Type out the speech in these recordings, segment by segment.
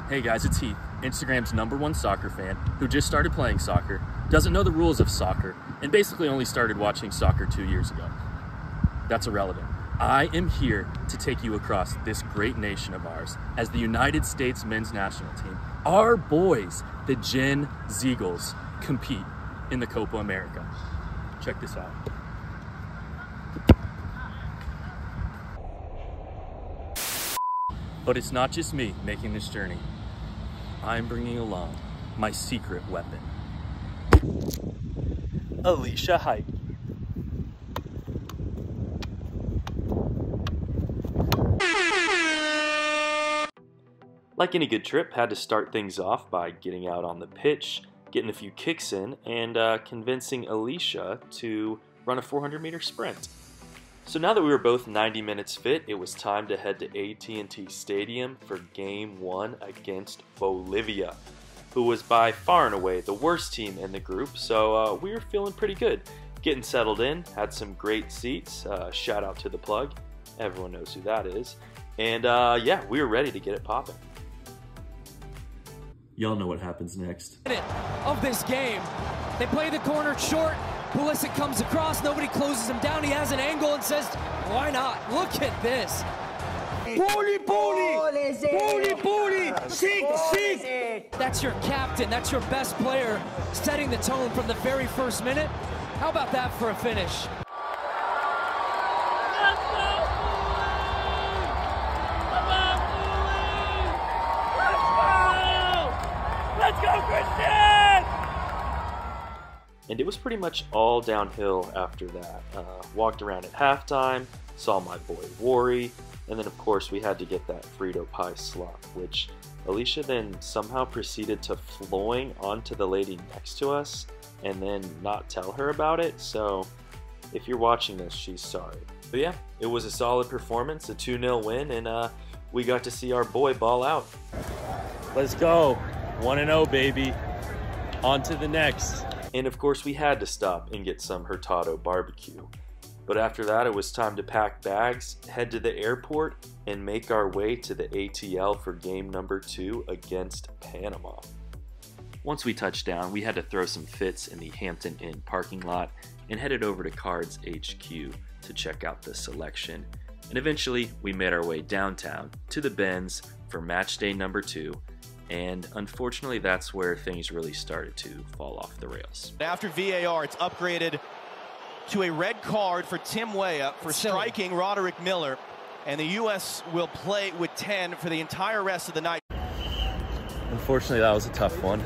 Hey guys, it's Heath, Instagram's #1 soccer fan who just started playing soccer, doesn't know the rules of soccer, and basically only started watching soccer 2 years ago. That's irrelevant. I am here to take you across this great nation of ours as the United States men's national team. Our boys, the Gen Zeagles, compete in the Copa America. Check this out. But it's not just me making this journey. I'm bringing along my secret weapon, Alicia Hype. Like any good trip, had to start things off by getting out on the pitch, getting a few kicks in, and convincing Alicia to run a 400-meter sprint. So now that we were both 90 minutes fit, it was time to head to AT&T Stadium for Game 1 against Bolivia, who was by far and away the worst team in the group, so we were feeling pretty good. Getting settled in, had some great seats, shout out to the plug, everyone knows who that is, and yeah, we were ready to get it popping. Y'all know what happens next. Of this game, they play the corner short. Pulisic comes across, nobody closes him down. He has an angle and says, why not? Look at this. Bully, bully, bully, bully, sick. That's your captain, that's your best player setting the tone from the very first minute. How about that for a finish? Let's go, Christian! And it was pretty much all downhill after that. Walked around at halftime, saw my boy Worry, and then of course we had to get that Frito pie slop, which Alicia then somehow proceeded to flowing onto the lady next to us and then not tell her about it, so if you're watching this, she's sorry. But yeah, it was a solid performance, a 2-0 win, and we got to see our boy ball out. Let's go, 1-0 baby, on to the next. And of course we had to stop and get some Hurtado barbecue. But after that it was time to pack bags, head to the airport, and make our way to the ATL for game number 2 against Panama. Once we touched down, we had to throw some fits in the Hampton Inn parking lot and headed over to Cards HQ to check out the selection. And eventually we made our way downtown to the Benz for match day number 2. And unfortunately, that's where things really started to fall off the rails. After VAR, it's upgraded to a red card for Tim Weah for striking Roderick Miller. And the U.S. will play with 10 for the entire rest of the night. Unfortunately, that was a tough one.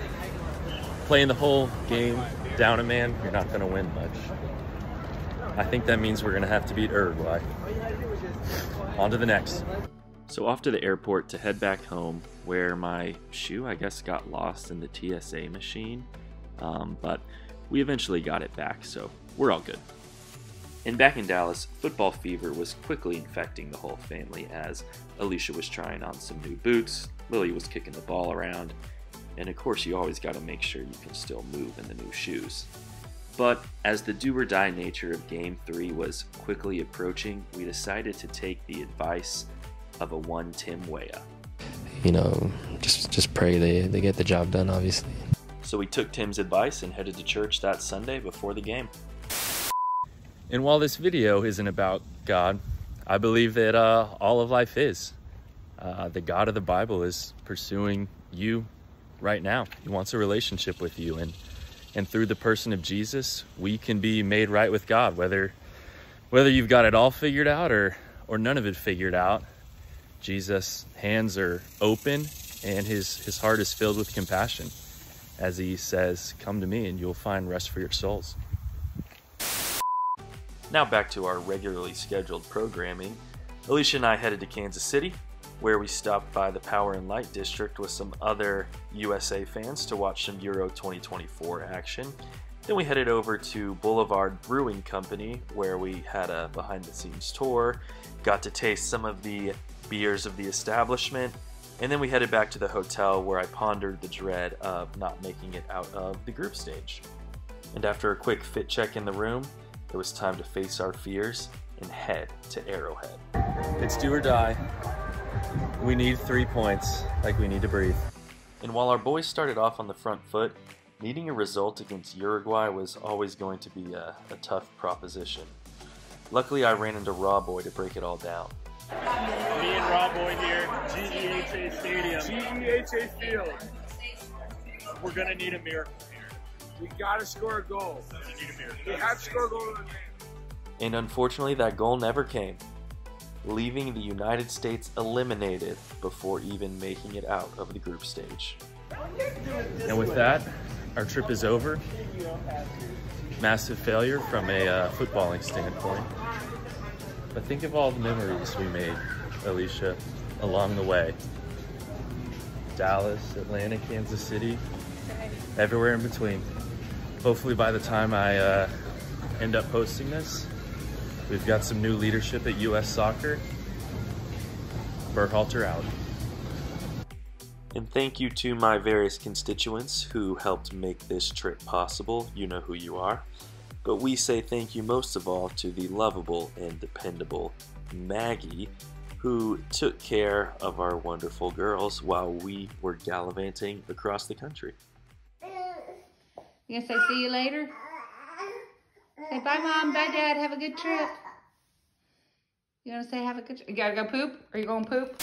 Playing the whole game down a man, you're not going to win much. I think that means we're going to have to beat Uruguay. On to the next. So off to the airport to head back home, where my shoe, I guess, got lost in the TSA machine, but we eventually got it back, so we're all good. And back in Dallas, football fever was quickly infecting the whole family as Alicia was trying on some new boots, Lily was kicking the ball around, and of course you always got to make sure you can still move in the new shoes. But as the do-or-die nature of Game 3 was quickly approaching, we decided to take the advice of a one Tim Weah. You know, just pray they get the job done, obviously. So we took Tim's advice and headed to church that Sunday before the game. And while this video isn't about God, I believe that all of life is. The God of the Bible is pursuing you right now. He wants a relationship with you, and through the person of Jesus, we can be made right with God, whether you've got it all figured out or none of it figured out. Jesus' hands are open and his heart is filled with compassion as he says, "Come to me and you'll find rest for your souls." Now back to our regularly scheduled programming. Alicia and I headed to Kansas City, where we stopped by the Power and Light District with some other USA fans to watch some Euro 2024 action. Then we headed over to Boulevard Brewing Company, where we had a behind-the-scenes tour, got to taste some of the beers of the establishment, and then we headed back to the hotel where I pondered the dread of not making it out of the group stage. And after a quick fit check in the room, it was time to face our fears and head to Arrowhead. It's do or die. We need 3 points, like we need to breathe. And while our boys started off on the front foot, needing a result against Uruguay was always going to be a tough proposition. Luckily, I ran into Raw Boy to break it all down. Me and Raw Boy here, GEHA Stadium. GEHA Field. We're gonna need a miracle here. We gotta score a goal. We need a miracle. We have to score a goal in the game. And unfortunately, that goal never came, leaving the United States eliminated before even making it out of the group stage. And with that, our trip is over. Massive failure from a footballing standpoint. But think of all the memories we made, Alicia, along the way. Dallas, Atlanta, Kansas City, everywhere in between. Hopefully by the time I end up posting this, we've got some new leadership at US Soccer. Berhalter out. And thank you to my various constituents who helped make this trip possible. You know who you are. But we say thank you most of all to the lovable and dependable Maggie, who took care of our wonderful girls while we were gallivanting across the country. You gonna say see you later? Say bye Mom, bye Dad, have a good trip. You gonna say have a good trip? You gotta go poop? Are you going poop?